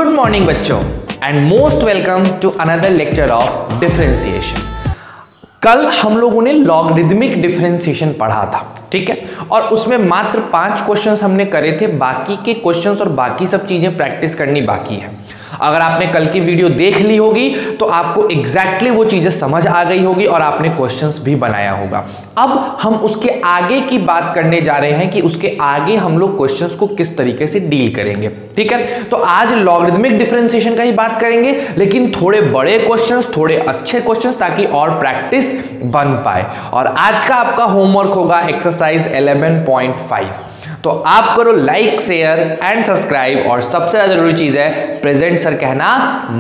Good morning बच्चों and most welcome to another lecture of differentiation. कल हम लोगों ने लॉगरिदमिक डिफरेंशिएशन पढ़ा था, ठीक है, और उसमें मात्र 5 क्वेश्चंस हमने करे थे। बाकी के क्वेश्चंस और बाकी सब चीजें प्रैक्टिस करनी बाकी है। अगर आपने कल की वीडियो देख ली होगी तो आपको एग्जैक्टली वो चीजें समझ आ गई होगी और आपने क्वेश्चंस भी बनाया होगा। अब हम उसके आगे की बात करने जा रहे हैं कि उसके आगे हम लोग क्वेश्चंस को किस तरीके से डील करेंगे, ठीक है। तो आज लॉगरिदमिक डिफरेंशिएशन का ही बात करेंगे, लेकिन थोड़े बड़े क्वेश्चंस, थोड़े अच्छे क्वेश्चंस, ताकि और प्रैक्टिस बन पाए। और आज का आपका होमवर्क होगा एक्सरसाइज 11.5। तो आप करो लाइक, शेयर एंड सब्सक्राइब, और सबसे ज्यादा जरूरी चीज है प्रेजेंट सर कहना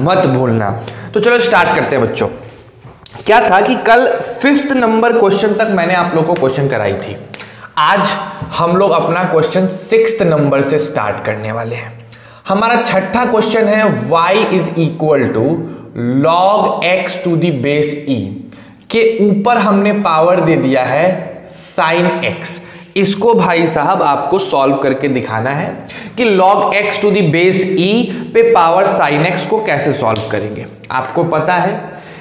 मत भूलना। तो चलो स्टार्ट करते हैं बच्चों। क्या था कि कल 5th नंबर क्वेश्चन तक मैंने आप लोगों को क्वेश्चन कराई थी। आज हम लोग अपना क्वेश्चन 6th नंबर से स्टार्ट करने वाले हैं। हमारा छठा क्वेश्चन है y is equal to log x to the base e के ऊपर हमने पावर दे दिया है sin x। इसको भाई साहब आपको सॉल्व करके दिखाना है कि log x to the base e पे पावर sin x को कैसे सॉल्व करेंगे। आपको पता है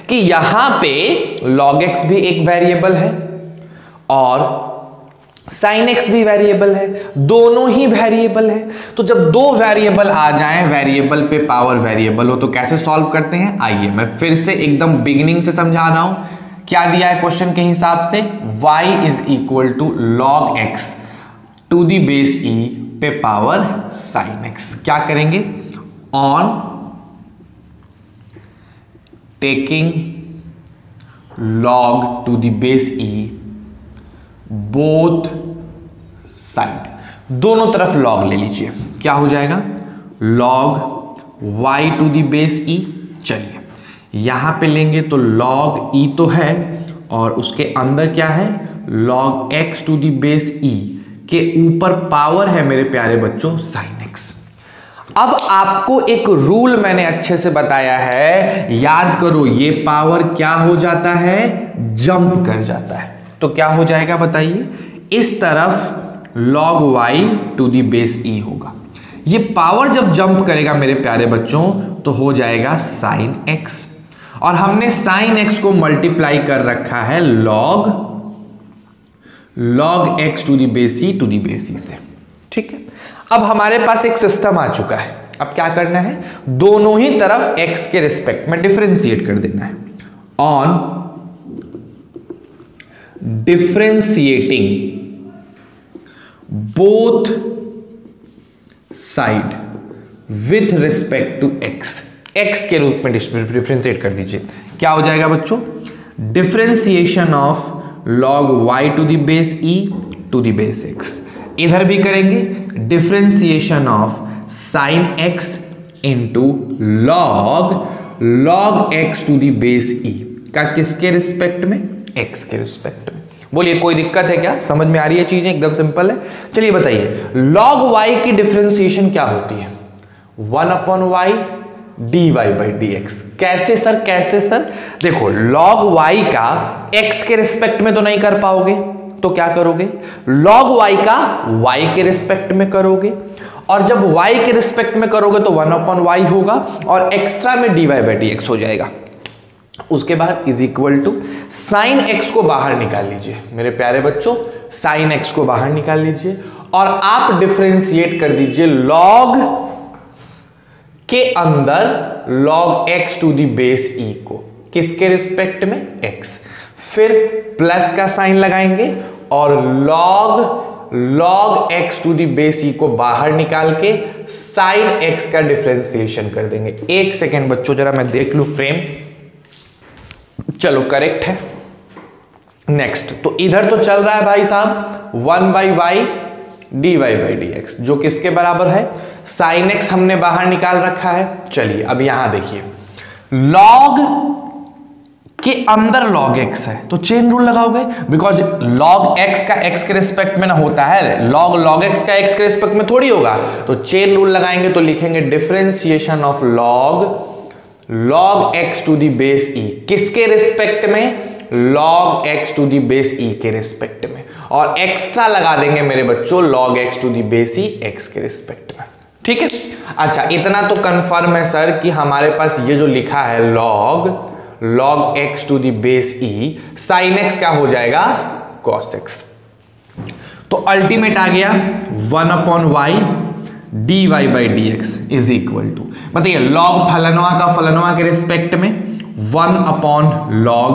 कि यहां पे log x भी एक वेरिएबल है और sin x भी वेरिएबल है, दोनों ही वेरिएबल है। तो जब दो वेरिएबल आ जाएं, वेरिएबल पे पावर वेरिएबल हो, तो कैसे सॉल्व करते हैं, आइए मैं फिर से एकदम बिगिनिंग से समझा रहा हूं। क्या दिया है क्वेश्चन के हिसाब से, y is equal to log x to the base e पे पावर sin x। क्या करेंगे, on taking log to the base e both side, दोनों तरफ log ले लीजिए। क्या हो जाएगा, log y to the base e। चलिए यहां पे लेंगे तो log e तो है, और उसके अंदर क्या है, log x to the base e के ऊपर पावर है मेरे प्यारे बच्चों sin x। अब आपको एक रूल मैंने अच्छे से बताया है, याद करो, ये पावर क्या हो जाता है, जंप कर जाता है। तो क्या हो जाएगा बताइए, इस तरफ log y to the base e होगा। ये पावर जब जंप करेगा मेरे प्यारे बच्चों तो हो जाएगा sin x, और हमने sin x को मल्टीप्लाई कर रखा है log x to the base e to the base e से, ठीक है। अब हमारे पास एक सिस्टम आ चुका है। अब क्या करना है, दोनों ही तरफ x के रिस्पेक्ट में डिफरेंशिएट कर देना है। On differentiating both side with respect to x के रूप में डिफरेंशिएट कर दीजिए। क्या हो जाएगा बच्चों, differentiation of log y to the base e to the base x। इधर भी करेंगे differentiation of sin x into log x to the base e का किसके रिस्पेक्ट में, x के रिस्पेक्ट में। बोलिए कोई दिक्कत है क्या, समझ में आ रही है चीजें, एकदम सिंपल है। चलिए बताइए, log y की डिफरेंशिएशन क्या होती है, 1/y dy बाई dx। कैसे सर, कैसे सर, देखो log y का x के रिस्पेक्ट में तो नहीं कर पाओगे, तो क्या करोगे, log y का y के रिस्पेक्ट में करोगे, और जब y के रिस्पेक्ट में करोगे तो 1/y होगा, और एक्स्ट्रा में dy बाई dx हो जाएगा। उसके बाद is equal to sin x को बाहर निकाल लीजिए मेरे प्यारे बच्चों, sin x को बाहर निकाल लीजिए, और आप डिफरेंशिएट कर दीजिए log के अंदर log x to the base e को, किसके रिस्पेक्ट में, x। फिर प्लस का साइन लगाएंगे और log x to the base e को बाहर निकाल के sin x का डिफरेंशिएशन कर देंगे। एक सेकेंड बच्चों, जरा मैं देख लूं फ्रेम। चलो करेक्ट है। नेक्स्ट, तो इधर तो चल रहा है भाई साहब 1/y dy बाई dx, जो किसके बराबर है, sin x हमने बाहर निकाल रखा है। चलिए अब यहां देखिए, log के अंदर log x है तो चेन रूल लगाओगे, बिकॉज log x का x के रिस्पेक्ट में ना होता है, log x का x के रिस्पेक्ट में थोड़ी होगा। तो चेन रूल लगाएंगे तो लिखेंगे differentiation of log x to the base e, किसके रिस्पेक्ट में, log x to the base e के रिस्पेक्ट में, और एक्स्ट्रा लगा देंगे मेरे बच्चों log x to the base e x के रिस्पेक्ट में। ठीक है। अच्छा, इतना तो कंफर्म है सर कि हमारे पास ये जो लिखा है log x to the base e, sine x क्या हो जाएगा cos x। तो अल्टीमेट आ गया 1/y dy by d x is equal to, बताइए लॉग फलनवा का फलनवा के रिस्पेक्ट में 1/log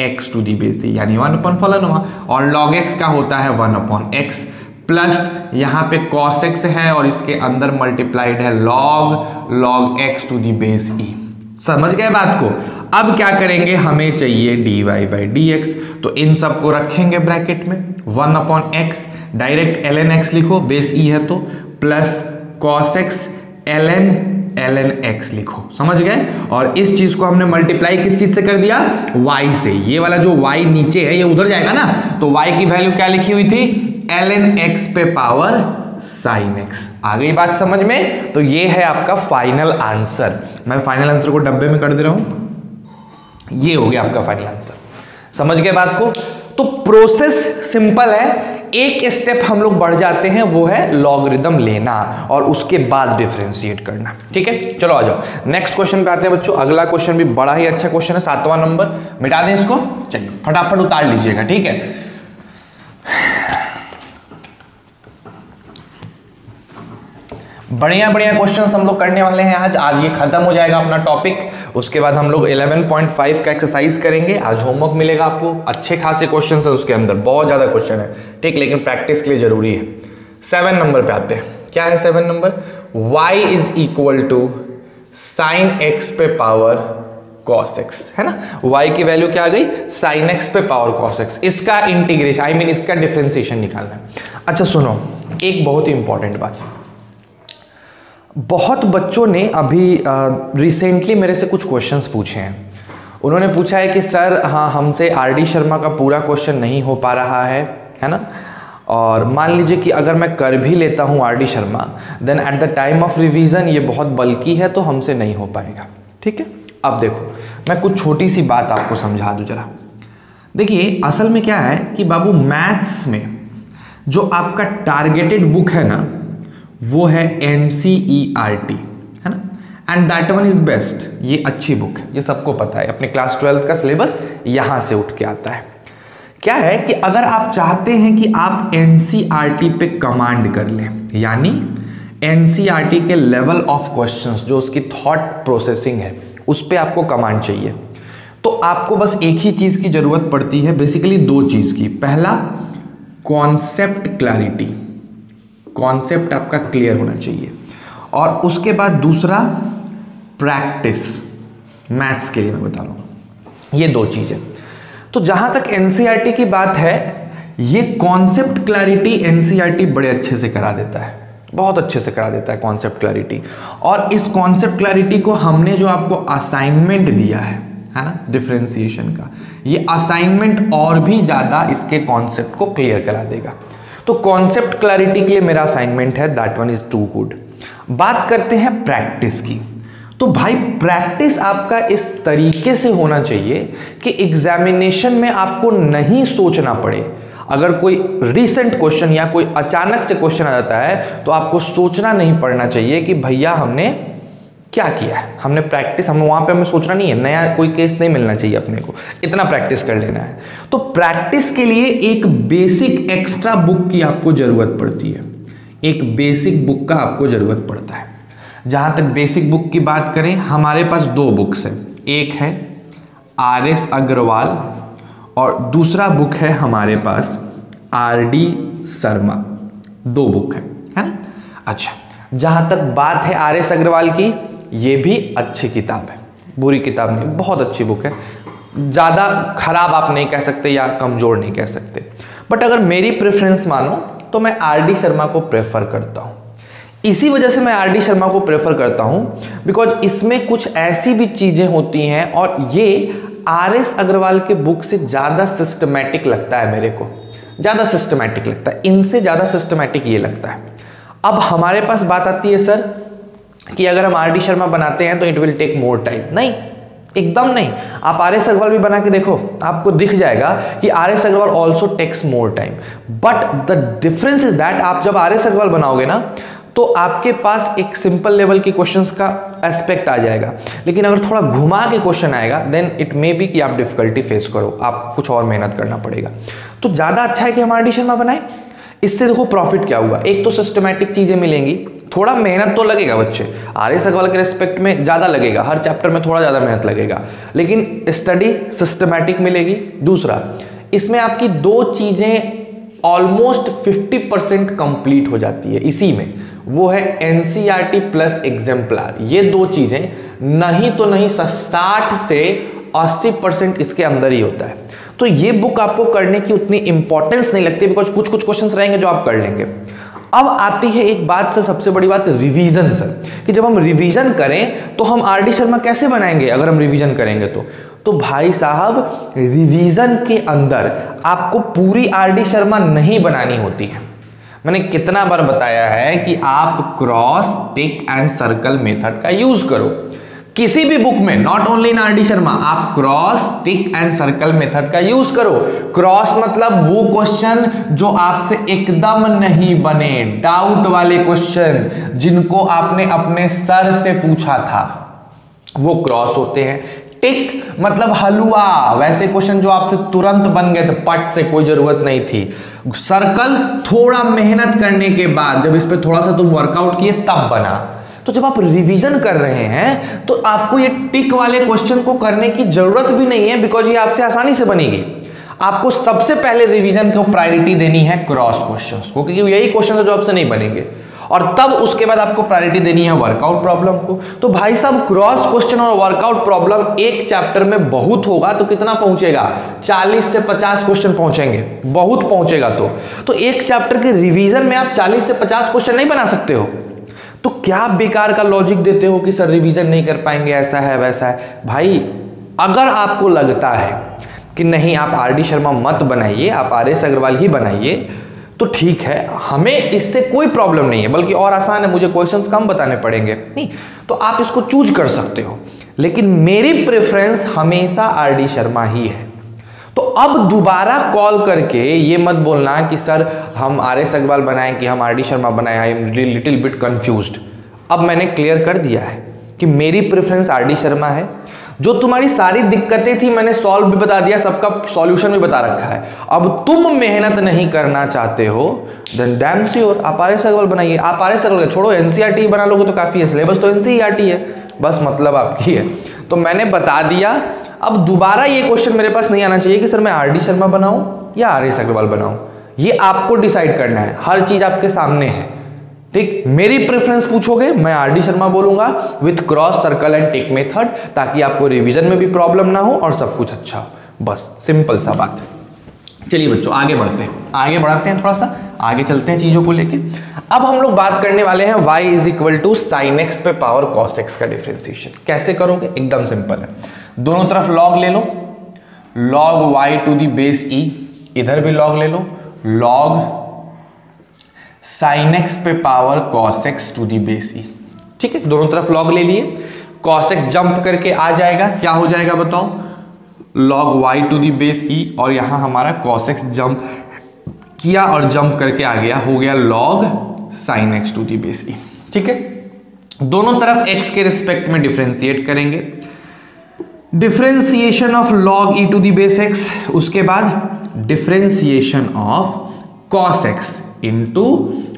x to the base e, यानी 1 फलनवा, और log x का होता है 1/x प्लस यहाँ पे cos x है और इसके अंदर मल्टीप्लाइड है log x to the base e. समझ गए बात को। अब क्या करेंगे, हमें चाहिए dy बाई डी एक्स, तो इन सबको रखेंगे ब्रैकेट में 1/x, डायरेक्ट ln x लिखो, बेस ई है तो, plus cos x ln x लिखो। समझ गए। और इस चीज को हमने मल्टीप्लाई किस चीज से कर दिया, y से। ये वाला जो y नीचे है ये उधर जाएगा ना, तो y की वैल्यू क्या लिखी हुई थी, ln x पे पावर sin x। आ गई बात समझ में। तो ये है आपका फाइनल आंसर। मैं फाइनल आंसर को डब्बे में कर दे रहा हूं, ये हो गया आपका फाइनल आंसर। समझ गए बात को। तो प्रोसेस सिंपल है, एक स्टेप हम लोग बढ़ जाते हैं, वो है लॉगरिदम लेना और उसके बाद डिफरेंशिएट करना। ठीक है, चलो आ जाओ नेक्स्ट क्वेश्चन पे आते हैं बच्चों। अगला क्वेश्चन भी बड़ा ही अच्छा क्वेश्चन है, 7वां नंबर। मिटा दें इसको, चलिए फटाफट उतार लीजिएगा। ठीक है, बढ़िया बढ़िया क्वेश्चंस हम लोग करने वाले हैं आज ये खत्म हो जाएगा अपना टॉपिक। उसके बाद हम लोग 11.5 का एक्सरसाइज करेंगे। आज होमवर्क मिलेगा आपको, अच्छे खासे क्वेश्चंस है उसके अंदर, बहुत ज्यादा क्वेश्चन है। ठीक, लेकिन प्रैक्टिस के लिए जरूरी है। 7 नंबर पे आते हैं। क्या है 7 number, y is equal to sine x पे पावर cos x, है ना। y की वैल्यू क्या आ गई, साइन x पे पावर cos x। इसका इंटीग्रेशन इसका डिफरेंशिएशन निकालना है। अच्छा सुनो, एक बहुत ही इंपॉर्टेंट बात, बहुत बच्चों ने अभी रिसेंटली मेरे से कुछ क्वेश्चंस पूछे हैं। उन्होंने पूछा है कि सर हाँ, हमसे आर.डी. शर्मा का पूरा क्वेश्चन नहीं हो पा रहा है ना, और मान लीजिए कि अगर मैं कर भी लेता हूँ R D. Sharma, then at the time of revision ये बहुत बल्कि है तो हमसे नहीं हो पाएगा। ठीक है, अब देखो मैं कुछ छोटी सी बात आपको समझा दूँ जरा। देखिए असल में क्या है कि बाबू, मैथ्स में जो आपका टारगेटेड बुक है ना, वो है NCERT, है ना, and that one is best. ये अच्छी बुक है, ये सबको पता है। अपने क्लास 12 का सिलेबस यहां से उठ के आता है। क्या है कि अगर आप चाहते हैं कि आप NCERT पे कमांड कर लें, यानी NCERT के लेवल ऑफ क्वेश्चंस, जो उसकी थॉट प्रोसेसिंग है, उस पर आपको कमांड चाहिए, तो आपको बस एक ही चीज की जरूरत पड़ती है, बेसिकली 2 चीज की। पहला, कॉन्सेप्ट क्लैरिटी, कॉन्सेप्ट आपका क्लियर होना चाहिए, और उसके बाद दूसरा प्रैक्टिस। मैथ्स के लिए मैं बता रहा हूं, ये 2 चीजें। तो जहां तक NCERT की बात है, ये कॉन्सेप्ट क्लैरिटी NCERT बड़े अच्छे से करा देता है, बहुत अच्छे से करा देता है कॉन्सेप्ट क्लैरिटी। और इस कॉन्सेप्ट क्लैरिटी को हमने जो आपको असाइनमेंट दिया है ना, डिफरेंशिएशन का, ये असाइनमेंट और भी ज्यादा इसके कॉन्सेप्ट को क्लियर करा देगा। तो कॉन्सेप्ट क्लैरिटी के लिए मेरा असाइनमेंट है, that one is too good. बात करते हैं प्रैक्टिस की। तो भाई प्रैक्टिस आपका इस तरीके से होना चाहिए कि एग्जामिनेशन में आपको नहीं सोचना पड़े। अगर कोई रिसेंट क्वेश्चन या कोई अचानक से क्वेश्चन आ जाता है तो आपको सोचना नहीं पड़ना चाहिए कि भैया हमने क्या किया है, हमने प्रैक्टिस, हम वहाँ पे हमें सोचना नहीं है, नया कोई केस नहीं मिलना चाहिए अपने को, इतना प्रैक्टिस कर लेना है। तो प्रैक्टिस के लिए एक बेसिक एक्स्ट्रा बुक की आपको ज़रूरत पड़ती है, एक बेसिक बुक का आपको ज़रूरत पड़ता है। जहाँ तक बेसिक बुक की बात करें, हमारे पास 2 बुक्स हैं, एक है RS अग्रवाल और दूसरा बुक है हमारे पास RD शर्मा, 2 बुक है ना। अच्छा, जहाँ तक बात है RS अग्रवाल की, ये भी अच्छी किताब है, बुरी किताब नहीं, बहुत अच्छी बुक है। ज़्यादा खराब आप नहीं कह सकते या कमज़ोर नहीं कह सकते, बट अगर मेरी प्रेफरेंस मानो तो मैं RD शर्मा को प्रेफर करता हूँ। इसी वजह से मैं RD शर्मा को प्रेफर करता हूँ बिकॉज इसमें कुछ ऐसी भी चीज़ें होती हैं और ये RS अग्रवाल के बुक से ज़्यादा सिस्टमैटिक लगता है मेरे को, ज़्यादा सिस्टमैटिक लगता है, इनसे ज़्यादा सिस्टमैटिक ये लगता है। अब हमारे पास बात आती है सर कि अगर हम RD शर्मा बनाते हैं तो it will take more time. नहीं, एकदम नहीं। आप RS अग्रवाल भी बना के देखो, आपको दिख जाएगा कि RS Agarwal also takes more time, but the difference is that आप जब RS अग्रवाल बनाओगे ना तो आपके पास एक सिंपल लेवल के क्वेश्चंस का एस्पेक्ट आ जाएगा। लेकिन अगर थोड़ा घुमा के क्वेश्चन आएगा देन इट मे बी कि आप डिफिकल्टी फेस करो, आप कुछ और मेहनत करना पड़ेगा। तो ज़्यादा अच्छा है कि हम आर डी शर्मा बनाएं। इससे देखो प्रॉफिट क्या हुआ, एक तो सिस्टमैटिक चीज़ें मिलेंगी, थोड़ा मेहनत तो लगेगा बच्चे, आर एस अग्रवाल के रिस्पेक्ट में ज़्यादा लगेगा, हर चैप्टर में थोड़ा ज़्यादा मेहनत लगेगा, लेकिन स्टडी सिस्टमैटिक मिलेगी। दूसरा, इसमें आपकी दो चीज़ें ऑलमोस्ट 50% कंप्लीट हो जाती है इसी में, वो है एनसीईआरटी प्लस एग्जाम्पलर। ये दो चीज़ें नहीं तो नहीं 60 से 80% इसके अंदर ही होता है। तो ये बुक आपको करने की उतनी इंपॉर्टेंस नहीं लगती, बिकॉज कुछ कुछ क्वेश्चंस रहेंगे जो आप कर लेंगे। अब आती है एक बात से सबसे बड़ी बात, रिवीजन सर, कि जब हम रिवीजन करें तो हम आर डी शर्मा कैसे बनाएंगे अगर हम रिवीजन करेंगे तो भाई साहब रिवीजन के अंदर आपको पूरी आर डी शर्मा नहीं बनानी होती है। मैंने कितना बार बताया है कि आप cross, tick and circle method का यूज करो किसी भी बुक में, not only in R D Sharma. आप cross, tick and circle method का यूज करो। क्रॉस मतलब वो क्वेश्चन जो आपसे एकदम नहीं बने, डाउट वाले क्वेश्चन जिनको आपने अपने सर से पूछा था, वो क्रॉस होते हैं। टिक मतलब हलवा, वैसे क्वेश्चन जो आपसे तुरंत बन गए थे, पट से कोई जरूरत नहीं थी। सर्कल थोड़ा मेहनत करने के बाद, जब इस पे थोड़ा सा तुम वर्कआउट किए तब बना। तो जब आप रिवीजन कर रहे हैं तो आपको ये टिक वाले क्वेश्चन को करने की जरूरत भी नहीं है, बिकॉज ये आपसे आसानी से बनेगी। आपको सबसे पहले रिवीजन को प्रायोरिटी देनी है क्रॉस क्वेश्चंस को, क्योंकि यही क्वेश्चन है जो आपसे नहीं बनेंगे, और तब उसके बाद आपको प्रायोरिटी देनी है वर्कआउट प्रॉब्लम को। तो भाई साहब क्रोस क्वेश्चन और वर्कआउट प्रॉब्लम एक चैप्टर में बहुत होगा तो कितना पहुंचेगा, 40 से 50 क्वेश्चन पहुंचेंगे, बहुत पहुंचेगा। तो एक चैप्टर के रिवीजन में आप 40 से 50 क्वेश्चन नहीं बना सकते हो। तो क्या बेकार का लॉजिक देते हो कि सर रिवीजन नहीं कर पाएंगे, ऐसा है वैसा है। भाई अगर आपको लगता है कि नहीं आप आर डी शर्मा मत बनाइए, आप आर एस अग्रवाल ही बनाइए, तो ठीक है, हमें इससे कोई प्रॉब्लम नहीं है, बल्कि और आसान है, मुझे क्वेश्चंस कम बताने पड़ेंगे, नहीं तो आप इसको चूज कर सकते हो। लेकिन मेरी प्रेफरेंस हमेशा आर डी शर्मा ही है। तो अब दोबारा कॉल करके ये मत बोलना कि सर हम आर एस अग्रवाल बनाएं कि हम आर डी शर्मा बनाएं, I am little bit confused. अब मैंने क्लियर कर दिया है कि मेरी प्रेफरेंस आर डी शर्मा है। जो तुम्हारी सारी दिक्कतें थी मैंने सॉल्व भी बता दिया, सबका सॉल्यूशन भी बता रखा है। अब तुम मेहनत नहीं करना चाहते हो, देन डैम श्योर आप आर एस अग्रवाल बनाइए। आप आर एस अग्रवाल छोड़ो, एनसीईआरटी बना लोगे तो काफ़ी है, सिलेबस तो एनसीईआरटी है, बस मतलब आपकी है। तो मैंने बता दिया। अब दोबारा ये क्वेश्चन मेरे पास नहीं आना चाहिए कि सर मैं आर डी शर्मा बनाऊं या आर एस अग्रवाल बनाऊं। ये आपको डिसाइड करना है, हर चीज़ आपके सामने है, ठीक। मेरी प्रेफरेंस पूछोगे, मैं आर डी शर्मा बोलूंगा with cross, circle and tick method, ताकि आपको रिवीजन में भी प्रॉब्लम ना हो और सब कुछ अच्छा हो। बस सिंपल सा बात है। चलिए बच्चों आगे बढ़ते हैं, आगे बढ़ाते हैं, थोड़ा सा आगे चलते हैं चीजों को लेके। अब हम लोग बात करने वाले हैं y is equal to sine x पे पावर कॉस एक्स का डिफरेंशिएशन। कैसे करोगे, एकदम सिंपल है, दोनों तरफ लॉग ले लो, log y to the base e, इधर भी लॉग ले लो, लॉग साइन एक्स पे power cos x to the base e. ठीक है, दोनों तरफ लॉग ले लिए, कॉस एक्स जंप करके आ जाएगा, क्या हो जाएगा बताओ, log y to the base e, और यहां हमारा कॉस एक्स जंप किया और जंप करके आ गया, हो गया log sine x to the base e. ठीक है, दोनों तरफ एक्स के रिस्पेक्ट में डिफरेंशिएट करेंगे, differentiation of log e to the base x, उसके बाद differentiation of cos x into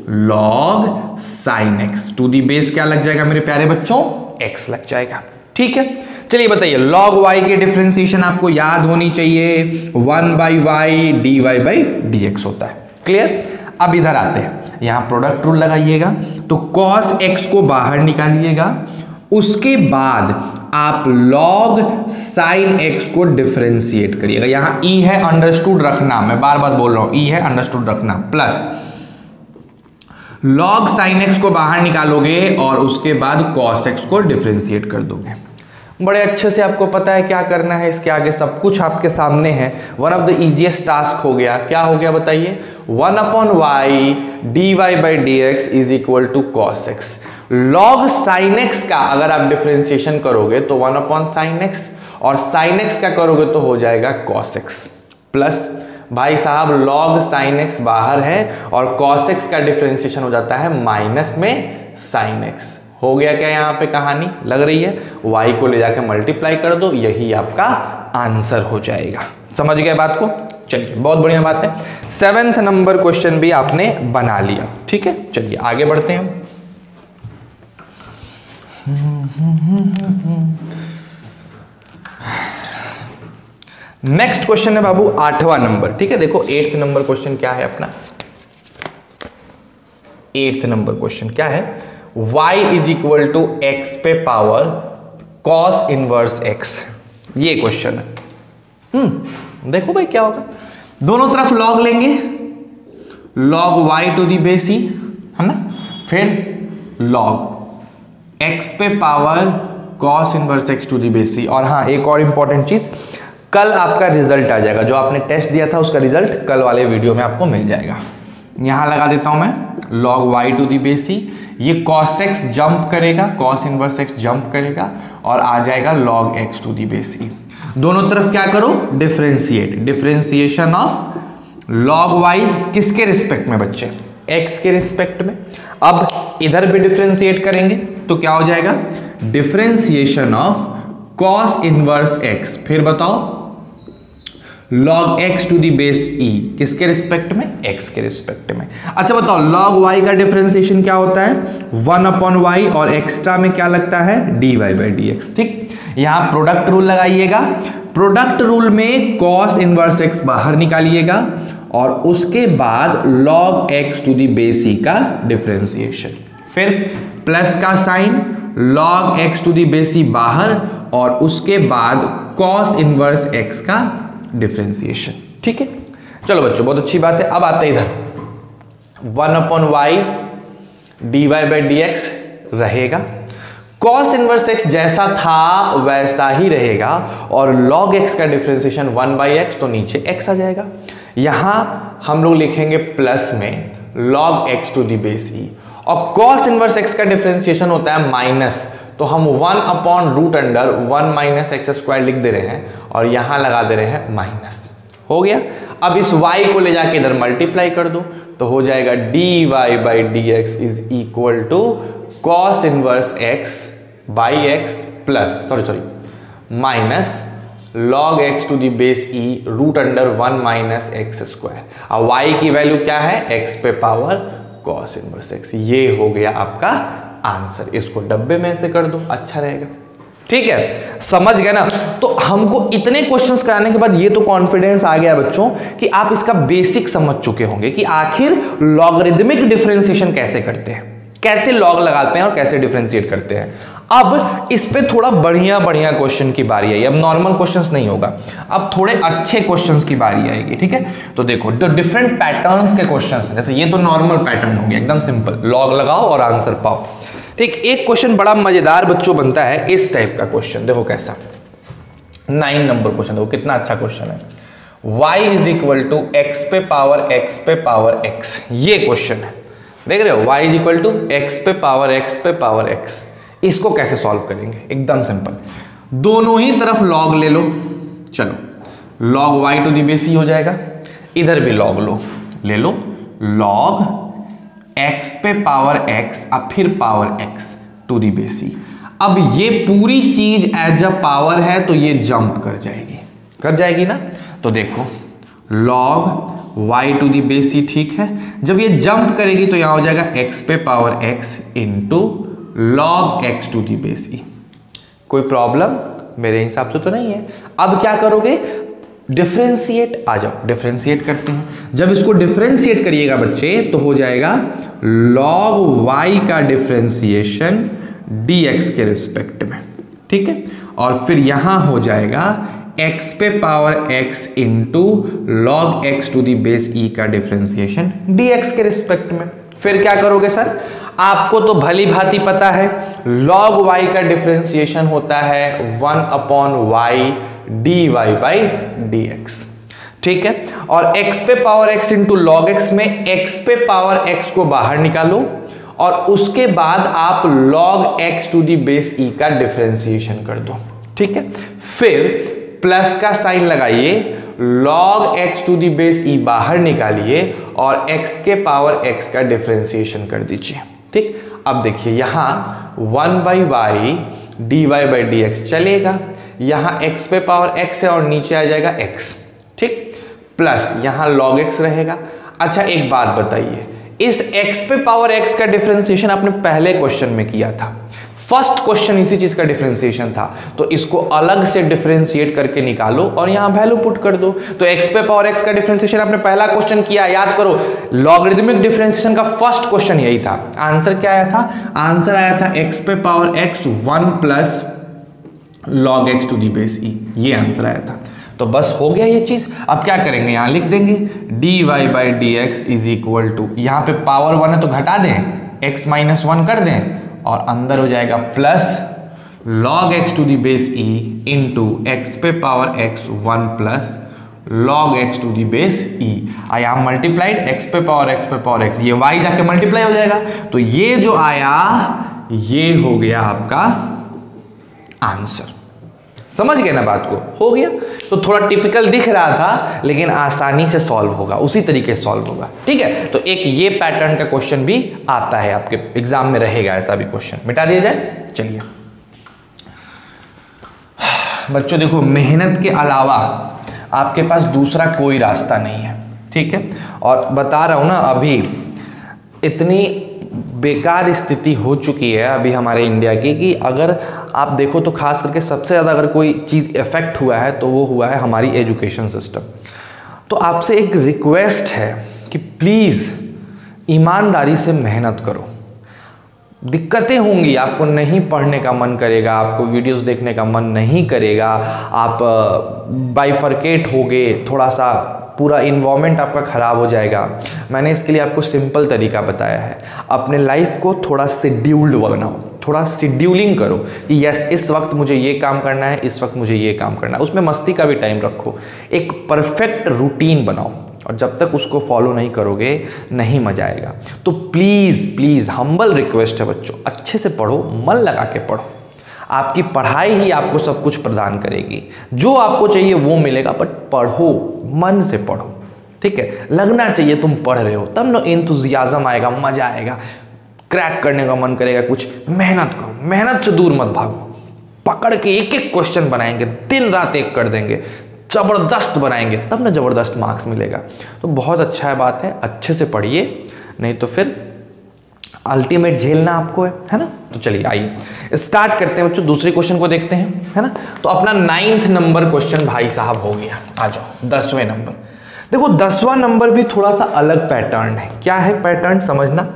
log sine x to the base क्या लग जाएगा मेरे प्यारे बच्चों, एक्स लग जाएगा। ठीक है, चलिए बताइए, लॉग वाई के डिफरेंशिएशन आपको याद होनी चाहिए, 1/y dy बाई dx होता है। क्लियर, अब इधर आते हैं, यहां प्रोडक्ट रूल लगाइएगा, तो cos x को बाहर निकालिएगा, उसके बाद आप log sin x को डिफरेंशिएट करिएगा। यहां e है, अंडरस्टूड रखना, मैं बार बार बोल रहा हूं e है, अंडरस्टूड रखना, प्लस log sin x को बाहर निकालोगे और उसके बाद cos x को डिफरेंशिएट कर दोगे। बड़े अच्छे से आपको पता है क्या करना है, इसके आगे सब कुछ आपके सामने है। One of the easiest task हो गया, क्या हो गया बताइए, 1/y dy by dx is equal to cos x। log sin x का अगर आप डिफरेंशिएशन करोगे तो 1/sin x, और sin x का करोगे तो हो जाएगा cos x, प्लस भाई साहब log sin x बाहर है और cos x का डिफरेंशिएशन हो जाता है माइनस में sin x। हो गया क्या यहाँ पे कहानी लग रही है, y को ले जाके मल्टीप्लाई कर दो, यही आपका आंसर हो जाएगा। समझ गए बात को? चलिए बहुत बढ़िया बात है। 7th नंबर क्वेश्चन भी आपने बना लिया, ठीक है। चलिए आगे बढ़ते हैं। नेक्स्ट क्वेश्चन है बाबू 8वां नंबर, ठीक है। देखो 8th नंबर क्वेश्चन क्या है अपना, 8th नंबर क्वेश्चन क्या है, y is equal to x पे पावर cos इनवर्स x, ये क्वेश्चन है। देखो भाई क्या होगा, दोनों तरफ log लेंगे, log y to the base e है ना, फिर log x पे power cos inverse x to the base e. और हाँ एक और इंपॉर्टेंट चीज, कल आपका रिजल्ट आ जाएगा, जो आपने टेस्ट दिया था उसका रिजल्ट कल वाले वीडियो में आपको मिल जाएगा। यहां लगा देता हूं मैं log y to the base e, ये cos x जंप करेगा, cos इनवर्स x जंप करेगा और आ जाएगा log x to the base e. दोनों तरफ क्या करो, differentiate, differentiation of log y किसके रिस्पेक्ट में बच्चे, x के रिस्पेक्ट में। अब इधर भी डिफरेंशिएट करेंगे तो क्या हो जाएगा, differentiation of cos inverse x, फिर बताओ log x to the base e किसके रिस्पेक्ट में, x के रिस्पेक्ट में। अच्छा बताओ log y का डिफरेंशिएशन क्या होता है, 1/y और एक्स्ट्रा में क्या लगता है, dy बाई dx, ठीक। यहां प्रोडक्ट रूल लगाइएगा, प्रोडक्ट रूल में cos इनवर्स x बाहर निकालिएगा और उसके बाद log x to the base e का डिफरेंशिएशन, फिर प्लस का sign, log x to the base e बाहर और उसके बाद cos इनवर्स x का डिफरेंशिएशन, ठीक है। चलो बच्चों बहुत अच्छी बात है। अब आते हैं इधर 1/y dy बाई dx रहेगा, cos इनवर्स x जैसा था वैसा ही रहेगा और log x का डिफरेंशिएशन 1/x, तो नीचे x आ जाएगा। यहां हम लोग लिखेंगे प्लस में log x to the base e और cos इनवर्स x का डिफरेंशिएशन होता है माइनस, तो हम 1/√1 माइनस एक्स स्क्वायर लिख दे रहे हैं और यहां लगा दे रहे हैं माइनस। हो गया। अब इस y को ले जाके इधर मल्टीप्लाई कर दो तो हो जाएगा dy by dx is equal to cos inverse x by x plus sorry minus log x to the base e √1 minus x square. अब y की वैल्यू क्या है, x पे पावर cos इनवर्स x। ये हो गया आपका आंसर, इसको डब्बे में से कर दो, अच्छा रहेगा, ठीक है। समझ गए ना। तो हमको इतने क्वेश्चंस कराने के बाद ये तो कॉन्फिडेंस आ गया बच्चों कि आप इसका बेसिक समझ चुके होंगे कि आखिर लॉगरिदमिक डिफरेंशिएशन कैसे करते हैं, कैसे लॉग लगाते हैं और कैसे डिफरेंशिएट करते हैं। अब इस पे थोड़ा बढ़िया क्वेश्चन की बारी आई। अब नॉर्मल क्वेश्चंस नहीं होगा, अब थोड़े अच्छे क्वेश्चंस की बारी आएगी, ठीक है। तो देखो तो डिफरेंट पैटर्न्स के क्वेश्चंस हैं, जैसे ये तो नॉर्मल पैटर्न हो गया एकदम सिंपल, लॉग लगाओ और आंसर पाओ, ठीक। एक क्वेश्चन बड़ा मजेदार बच्चों बनता है इस टाइप का क्वेश्चन, देखो कैसा, 9 नंबर क्वेश्चन, देखो कितना अच्छा क्वेश्चन है। y is equal to x पे पावर x, ये क्वेश्चन है, देख रहे हो, y is equal to x पे पावर x। इसको कैसे सॉल्व करेंगे, एकदम सिंपल, दोनों ही तरफ log ले लो, चलो log y to the base e हो जाएगा, इधर भी log ले लो log x पे पावर x अब फिर power x to the base e. अब ये पूरी चीज एज अ पावर है तो ये जंप कर जाएगी ना। तो देखो log y to the base e, ठीक है। जब ये जंप करेगी तो यहां हो जाएगा x पे power x into log x to the base e. कोई प्रॉब्लम मेरे हिसाब से तो नहीं है। अब क्या करोगे, डिफरेंशिएट, आ जाओ डिफरेंशिएट करते हैं। जब इसको डिफरेंशिएट करिएगा बच्चे तो हो जाएगा log y का डिफरेंशिएशन dx के रिस्पेक्ट में, ठीक है। और फिर यहां हो जाएगा x पे power x into log x to the base e का डिफरेंशिएशन dx के रिस्पेक्ट में। फिर क्या करोगे सर, आपको तो भली भांति पता है log y का डिफरेंशिएशन होता है 1/y dy बाई dx, ठीक है। और x पे power x into log x में x पे पावर x को बाहर निकालो और उसके बाद आप log x to the base e का डिफरेंशिएशन कर दो, ठीक है। फिर प्लस का साइन लगाइए, log x to the base e बाहर निकालिए और x के पावर x का डिफरेंशिएशन कर दीजिए। ठीक, अब देखिए यहां 1/y dy by d x चलेगा, यहां x पे पावर x है और नीचे आ जाएगा x। ठीक, प्लस यहां log x रहेगा। अच्छा एक बात बताइए, इस x पे पावर x का डिफरेंशिएशन आपने पहले क्वेश्चन में किया था, फर्स्ट क्वेश्चन इसी चीज का डिफरेंशिएशन था, तो इसको अलग से डिफरेंशिएट करके निकालो और यहां वैल्यू पुट कर दो। तो x पे पावर x का डिफरेंशिएशन आपने पहला क्वेश्चन किया, याद करो लॉगरिदमिक डिफरेंशिएशन का फर्स्ट क्वेश्चन यही था। आंसर क्या आया था? आंसर आया था x पे power x 1 plus log x to the base e, ये आंसर आया था। तो बस हो गया ये चीज। अब क्या करेंगे, यहां लिख देंगे dy by d x is equal to, यहां पे पावर 1 है तो घटा दें, x माइनस 1 कर दें और अंदर हो जाएगा plus log x to the base e into x पे power x 1 plus log x to the base e. I am multiplied x पे पावर x, ये y जाके मल्टीप्लाई हो जाएगा, तो ये जो आया ये हो गया आपका आंसर। समझ गए ना बात को? हो गया। तो थोड़ा टिपिकल दिख रहा था लेकिन आसानी से सॉल्व होगा, उसी तरीके से सॉल्व होगा। ठीक है, तो एक ये पैटर्न का क्वेश्चन भी आता है आपके एग्जाम में, रहेगा ऐसा भी क्वेश्चन। मिटा दिया जाए। चलिए बच्चों देखो, मेहनत के अलावा आपके पास दूसरा कोई रास्ता नहीं है। ठीक है, और बता रहा हूं ना, अभी इतनी बेकार स्थिति हो चुकी है अभी हमारे इंडिया की कि अगर आप देखो तो खास करके सबसे ज़्यादा अगर कोई चीज़ इफेक्ट हुआ है तो वो हुआ है हमारी एजुकेशन सिस्टम। तो आपसे एक रिक्वेस्ट है कि प्लीज़ ईमानदारी से मेहनत करो। दिक्कतें होंगी, आपको नहीं पढ़ने का मन करेगा, आपको वीडियोस देखने का मन नहीं करेगा, आप बाइफरकेट होगे, थोड़ा सा पूरा इन्वायरमेंट आपका ख़राब हो जाएगा। मैंने इसके लिए आपको सिंपल तरीका बताया है, अपने लाइफ को थोड़ा शेड्यूल्ड बनाओ, थोड़ा शेड्यूलिंग करो कि यस इस वक्त मुझे ये काम करना है, इस वक्त मुझे ये काम करना है, उसमें मस्ती का भी टाइम रखो, एक परफेक्ट रूटीन बनाओ। और जब तक उसको फॉलो नहीं करोगे नहीं मजा आएगा। तो प्लीज़ प्लीज़ हम्बल रिक्वेस्ट है बच्चों, अच्छे से पढ़ो, मन लगा के पढ़ो। आपकी पढ़ाई ही आपको सब कुछ प्रदान करेगी, जो आपको चाहिए वो मिलेगा, बट पढ़ो, मन से पढ़ो। ठीक है, लगना चाहिए तुम पढ़ रहे हो, तब ना एंथुजियाज्म आएगा, मजा आएगा, क्रैक करने का मन करेगा कुछ। मेहनत करो, मेहनत से दूर मत भागो, पकड़ के एक एक क्वेश्चन बनाएंगे, दिन रात एक कर देंगे, ज़बरदस्त बनाएंगे, तब ना ज़बरदस्त मार्क्स मिलेगा। तो बहुत अच्छा है, बात है, अच्छे से पढ़िए, नहीं तो फिर अल्टीमेट झेलना आपको है ना। तो चलिए आइए स्टार्ट करते हैं बच्चों, दूसरे क्वेश्चन को देखते हैं, है ना। तो अपना 9th नंबर क्वेश्चन भाई साहब हो गया, आ जाओ 10वें नंबर। देखो 10वां नंबर भी थोड़ा सा अलग पैटर्न है। क्या है पैटर्न समझना।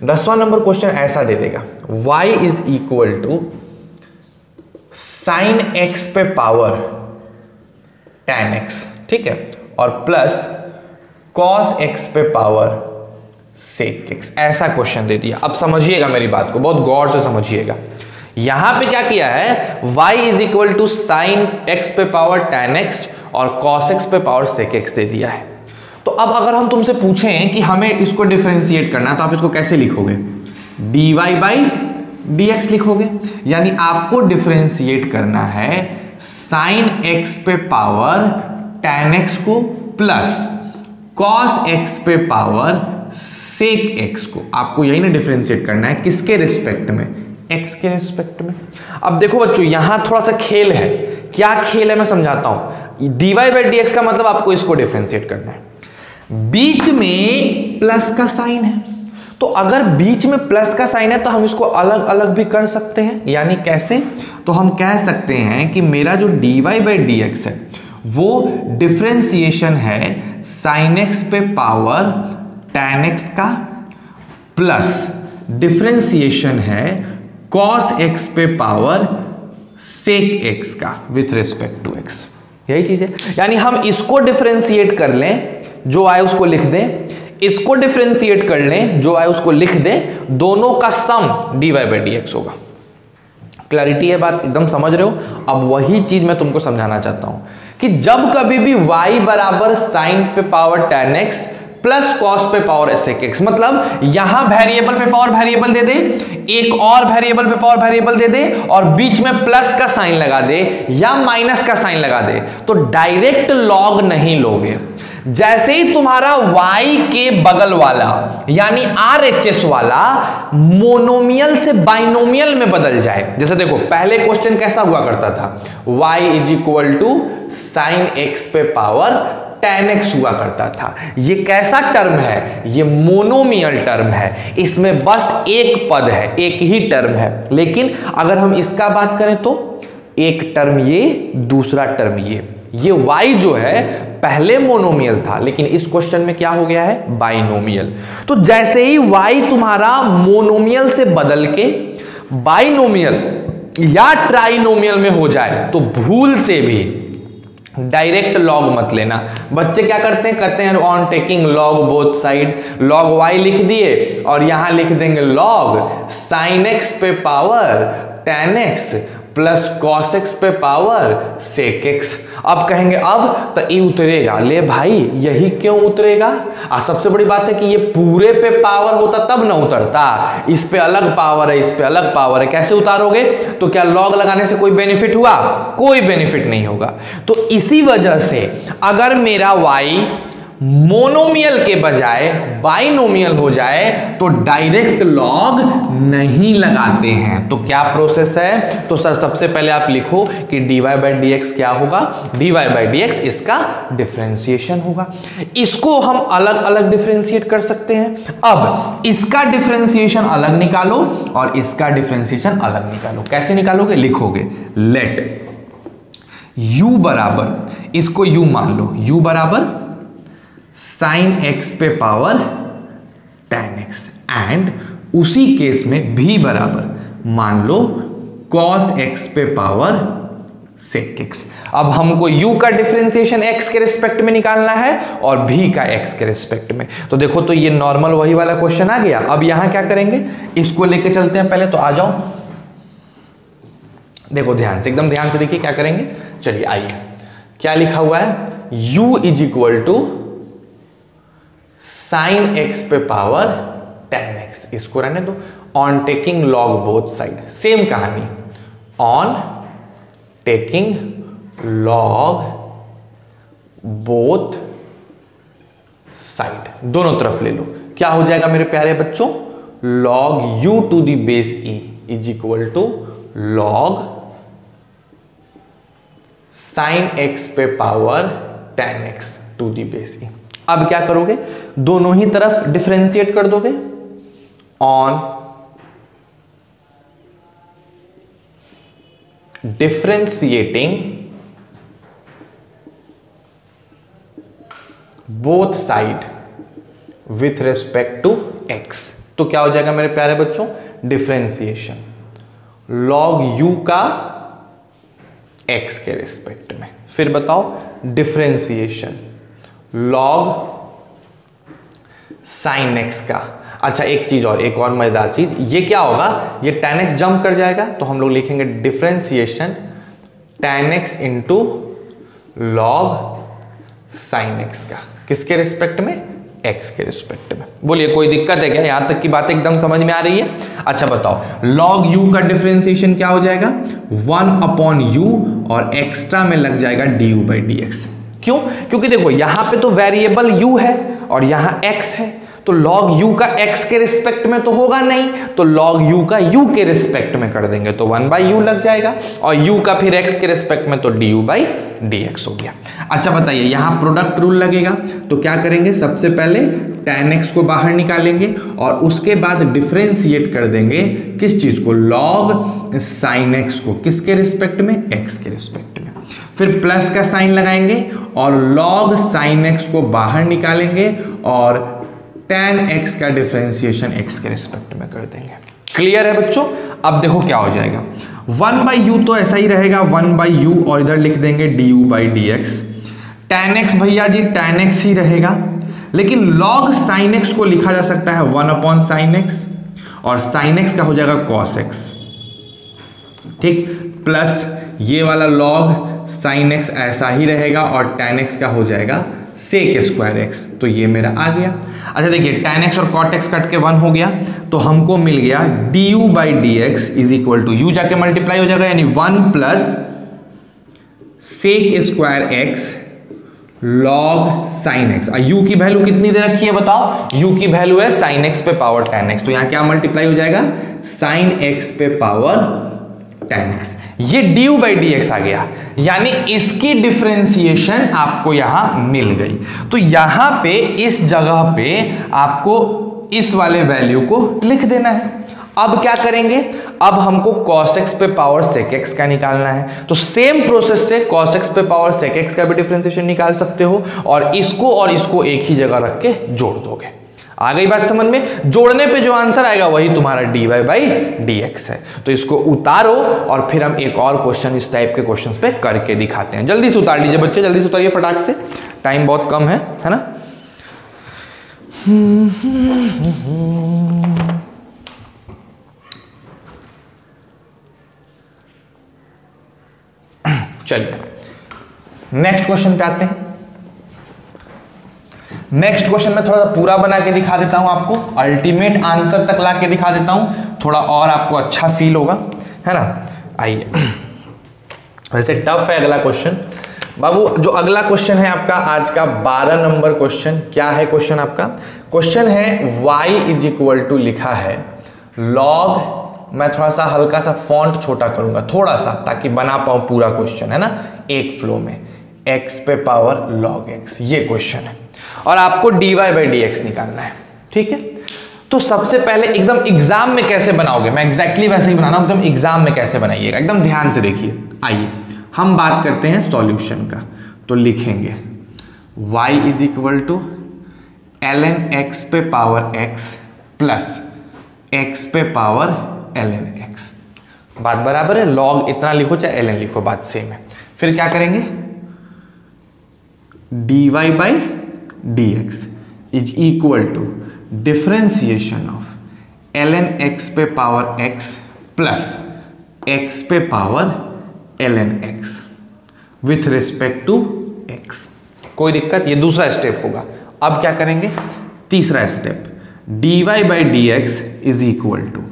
10वां नंबर क्वेश्चन ऐसा दे देगा, y is equal to sine x पे पावर tan x, ठीक है, और प्लस cos x पे पावर sec x, ऐसा क्वेश्चन दे दिया। अब समझिएगा मेरी बात को, बहुत गौर से समझिएगा। यहां पे क्या किया है, y is equal to sine x पे पावर tan x और cos x पे पावर sec x दे दिया है। तो अब अगर हम तुमसे पूछें कि हमें इसको डिफरेंशिएट करना है तो आप इसको कैसे लिखोगे, dy बाई dx लिखोगे। यानी आपको डिफरेंशिएट करना है साइन x पे पावर tan x को प्लस cos x पे पावर sec x को। आपको यही ना डिफरेंशिएट करना है, किसके रिस्पेक्ट में, x के रिस्पेक्ट में। अब देखो बच्चों यहां थोड़ा सा खेल है। क्या खेल है मैं समझाता हूं। dy बाई dx का मतलब आपको इसको डिफरेंशिएट करना है, बीच में प्लस का साइन है, तो अगर बीच में प्लस का साइन है तो हम इसको अलग अलग भी कर सकते हैं। यानी कैसे, तो हम कह सकते हैं कि मेरा जो dy बाई dx है वो डिफरेंशिएशन है साइन x पे पावर tan x का प्लस डिफरेंशिएशन है cos x पे पावर sec x का विथ रिस्पेक्ट टू x। यही चीज है। यानी हम इसको डिफरेंशिएट कर लें, जो आए उसको लिख दें, इसको डिफरेंशिएट कर लें, जो आए उसको लिख दें, दोनों का सम dy बाई dx होगा। क्लैरिटी है बात, एकदम समझ रहे हो। अब वही चीज मैं तुमको समझाना चाहता हूं कि जब कभी भी y बराबर साइन पे power tan x plus cos पे पावर सेक एक्स, मतलब यहां वेरिएबल पे पावर वेरिएबल दे दे, एक और वेरिएबल पे पावर वेरिएबल दे दे और बीच में प्लस का साइन लगा दे या माइनस का साइन लगा दे, तो डायरेक्ट लॉग नहीं लोगे। जैसे ही तुम्हारा y के बगल वाला यानी RHS वाला मोनोमियल से बाइनोमियल में बदल जाए, जैसे देखो पहले क्वेश्चन कैसा हुआ करता था, y is equal to sine x पे पावर tan x हुआ करता था। ये कैसा टर्म है, ये मोनोमियल टर्म है, इसमें बस एक पद है, एक ही टर्म है। लेकिन अगर हम इसका बात करें तो एक टर्म ये, दूसरा टर्म ये y जो है पहले मोनोमियल था लेकिन इस क्वेश्चन में क्या हो गया है, बाइनोमियल। तो जैसे ही y तुम्हारा मोनोमियल से बदल के बाइनोमियल या ट्राइनोमियल में हो जाए तो भूल से भी डायरेक्ट लॉग मत लेना। बच्चे क्या करते हैं on taking log both side, log y लिख दिए और यहां लिख देंगे लॉग साइन x पे power tan x plus cos x पे पावर सेक एक्स। अब कहेंगे अब तो ये उतरेगा, ले भाई यही क्यों उतरेगा, सबसे बड़ी बात है कि ये पूरे पे पावर होता तब ना उतरता, इस पे अलग पावर है, इस पे अलग पावर है, कैसे उतारोगे। तो क्या लॉग लगाने से कोई बेनिफिट हुआ, कोई बेनिफिट नहीं होगा। तो इसी वजह से अगर मेरा y मोनोमियल के बजाय बाइनोमियल हो जाए तो डायरेक्ट लॉग नहीं लगाते हैं। तो क्या प्रोसेस है, तो सर सबसे पहले आप लिखो कि dy बाई डी एक्स क्या होगा, dy बाई डी एक्स इसका डिफरेंशिएशन होगा। इसको हम अलग अलग डिफरेंशिएट कर सकते हैं। अब इसका डिफरेंशिएशन अलग निकालो और इसका डिफरेंशिएशन अलग निकालो। कैसे निकालोगे, लिखोगे लेट u बराबर, इसको u मान लो, u बराबर साइन x पे पावर tan x एंड उसी केस में v बराबर मान लो cos x पे पावर sec x। अब हमको u का डिफरेंशिएशन x के रिस्पेक्ट में निकालना है और v का x के रिस्पेक्ट में। तो देखो तो ये नॉर्मल वही वाला क्वेश्चन आ गया। अब यहां क्या करेंगे, इसको लेके चलते हैं पहले, तो आ जाओ देखो ध्यान से, एकदम ध्यान से देखिए क्या करेंगे। चलिए आइए, क्या लिखा हुआ है, u is equal to sine x पे पावर tan x, इसको रहने दो, on taking log both side, same कहानी, on taking log both side, दोनों तरफ ले लो। क्या हो जाएगा मेरे प्यारे बच्चों, log u to the base e is equal to log sine x पे power tan x to the base e। अब क्या करोगे, दोनों ही तरफ डिफरेंशिएट कर दोगे, on differentiating both side with respect to x। तो क्या हो जाएगा मेरे प्यारे बच्चों, डिफरेंशिएशन लॉग u का x के रिस्पेक्ट में। फिर बताओ डिफरेंशिएशन लॉग साइन x का। अच्छा एक चीज और, एक और मजेदार चीज, ये क्या होगा, ये tan x जंप कर जाएगा तो हम लोग लिखेंगे differentiation tan x into log sine x का, किसके रिस्पेक्ट में, x के रिस्पेक्ट में। बोलिए कोई दिक्कत है क्या, यहां तक की बात एकदम समझ में आ रही है। अच्छा बताओ log u का डिफरेंशिएशन क्या हो जाएगा, 1/u और एक्स्ट्रा में लग जाएगा du बाई डी एक्स। क्यों, क्योंकि देखो यहां पे तो वेरिएबल u है और यहां x है, तो log u का x के रिस्पेक्ट में तो होगा नहीं, तो log u का u के रिस्पेक्ट में कर देंगे तो 1/u लग जाएगा और u का फिर x के रिस्पेक्ट में तो du बाई dx हो गया। अच्छा बताइए यहां प्रोडक्ट रूल लगेगा, तो क्या करेंगे, सबसे पहले tan x को बाहर निकालेंगे और उसके बाद डिफरेंशिएट कर देंगे किस चीज को, log sin x को, किसके रिस्पेक्ट में, x के रिस्पेक्ट में। फिर प्लस का साइन लगाएंगे और log sin x को बाहर निकालेंगे और tan x का डिफरेंशिएशन x के रिस्पेक्ट में कर देंगे। क्लियर है बच्चों। अब देखो क्या हो जाएगा, 1/u तो ऐसा ही रहेगा 1/u और इधर लिख देंगे du by d x. tan x भैया जी tan x ही रहेगा, लेकिन log sin x को लिखा जा सकता है 1/sin x और sin x का हो जाएगा cos x, ठीक, प्लस ये वाला log sin x ऐसा ही रहेगा और tan x का हो जाएगा सेक स्क्वायर एक्स, तो ये मेरा आ गया। अच्छा देखिए tan x और cot x कट के 1 हो गया, तो हमको मिल गया du by d x is equal to u जाके मल्टीप्लाई हो जाएगा, यानी 1 plus sec square x log sine x. u की वैल्यू कितनी दे रखी है बताओ, u की वैल्यू है साइन एक्स पे पावर tan x, तो यहां क्या मल्टीप्लाई हो जाएगा, साइन एक्स पे पावर tan x। ये du बाई डी एक्स आ गया, यानी इसकी डिफरेंशिएशन आपको यहां मिल गई। तो यहां पे इस जगह पे आपको इस वाले वैल्यू को लिख देना है। अब क्या करेंगे, अब हमको cos x पे पावर sec x का निकालना है, तो सेम प्रोसेस से cos x पे पावर sec x का भी डिफरेंशिएशन निकाल सकते हो, और इसको एक ही जगह रख के जोड़ दोगे। आ गई बात समझ में, जोड़ने पे जो आंसर आएगा वही तुम्हारा dy बाई डी एक्स है। तो इसको उतारो और फिर हम एक और क्वेश्चन इस टाइप के क्वेश्चंस पे करके दिखाते हैं। जल्दी से उतार लीजिए बच्चे, जल्दी से उतारिए फटाक से, टाइम बहुत कम है ना। चलिए नेक्स्ट क्वेश्चन पे आते हैं। नेक्स्ट क्वेश्चन में थोड़ा सा पूरा बना के दिखा देता हूं आपको, अल्टीमेट आंसर तक ला के दिखा देता हूं, थोड़ा और आपको अच्छा फील होगा, है ना। आइए, वैसे टफ है अगला क्वेश्चन बाबू। जो अगला क्वेश्चन है आपका आज का 12 नंबर क्वेश्चन, क्या है क्वेश्चन आपका, क्वेश्चन है y इज इक्वल टू लिखा है लॉग, मैं थोड़ा सा हल्का सा फॉन्ट छोटा करूंगा थोड़ा सा, ताकि बना पाऊं पूरा क्वेश्चन, है ना, एक फ्लो में, x पे पावर log x, ये क्वेश्चन है, और आपको dy बाई डी एक्स निकालना है, ठीक है। तो सबसे पहले एकदम एग्जाम में कैसे बनाओगे, मैं एग्जैक्टली वैसे ही बनाना हूं, एकदम एग्जाम में कैसे बनाइएगा, एकदम ध्यान से देखिए। आइए हम बात करते हैं सॉल्यूशन का, तो लिखेंगे y is equal to ln x पे पावर x प्लस x पे पावर ln x, बात बराबर है, log इतना लिखो चाहे ln लिखो, बात सेम है। फिर क्या करेंगे, dy by d x is equal to differentiation of ln x पे पावर x प्लस x पे power ln x with respect to x। कोई दिक्कत, ये दूसरा स्टेप होगा। अब क्या करेंगे, तीसरा step, dy by d x is equal to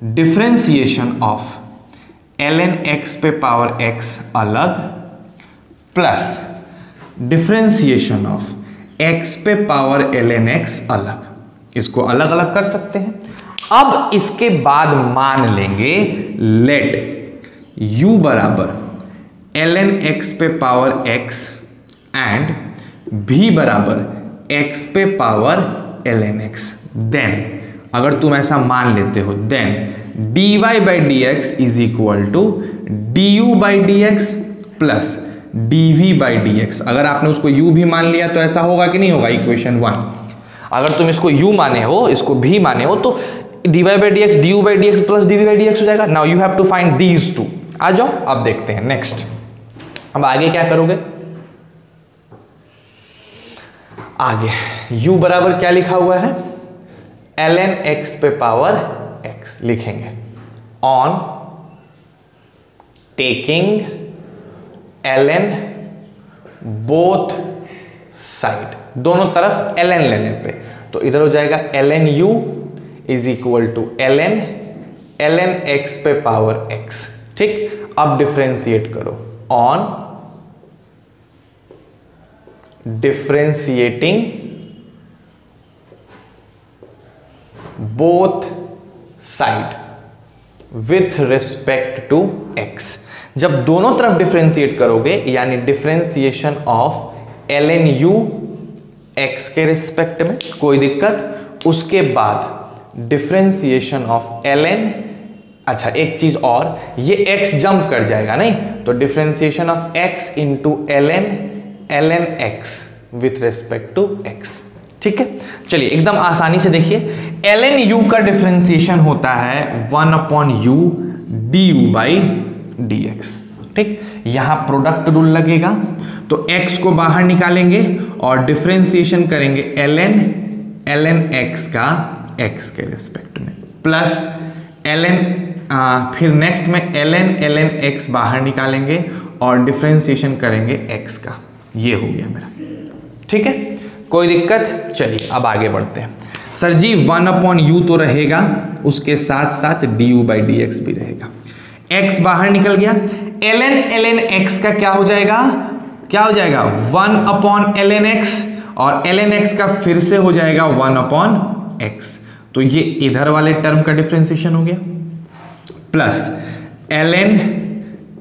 differentiation of ln x पे पावर x अलग प्लस डिफरेंशिएशन ऑफ x पे पावर ln x अलग, इसको अलग अलग कर सकते हैं। अब इसके बाद मान लेंगे लेट u बराबर ln x पे पावर x एंड v बराबर x पे पावर ln x, देन अगर तुम ऐसा मान लेते हो then dy by d x is equal to du by d x plus dv by d x. अगर आपने उसको u भी मान लिया तो ऐसा होगा कि नहीं होगा, इक्वेशन 1। अगर तुम इसको u माने हो, इसको v माने हो, तो dy by d x du by d x plus dv by d x हो जाएगा। Now you have to find these two. आ जाओ अब देखते हैं नेक्स्ट। अब आगे क्या करोगे, आगे u बराबर क्या लिखा हुआ है, ln x पे पावर x लिखेंगे on taking ln both side, दोनों तरफ ln लेने पे, तो इधर हो जाएगा ln u is equal to ln x पे पावर x, ठीक। अब डिफरेंशिएट करो on differentiating both side with respect to x। जब दोनों तरफ डिफरेंशिएट करोगे, यानी differentiation of ln u x के रिस्पेक्ट में, कोई दिक्कत। उसके बाद डिफरेंशिएशन ऑफ ln, अच्छा एक चीज और, ये x जंप कर जाएगा नहीं, तो differentiation of x into ln x with respect to x, ठीक है। चलिए एकदम आसानी से देखिए, ln u का डिफरेंशिएशन होता है 1/u du by d x, ठीक। यहां प्रोडक्ट रूल लगेगा, तो x को बाहर निकालेंगे और डिफरेंशिएशन करेंगे ln x का x के रिस्पेक्ट में, प्लस फिर नेक्स्ट में ln x बाहर निकालेंगे और डिफरेंशिएशन करेंगे x का, ये हो गया मेरा, ठीक है, कोई दिक्कत? चलिए अब आगे बढ़ते हैं। सर जी 1/u तो रहेगा, उसके साथ साथ du/dx भी रहेगा। x बाहर निकल गया, ln x का क्या हो जाएगा? 1/ln x, और ln x का फिर से हो जाएगा 1/x। तो ये इधर वाले टर्म का डिफरेंशिएशन हो गया, प्लस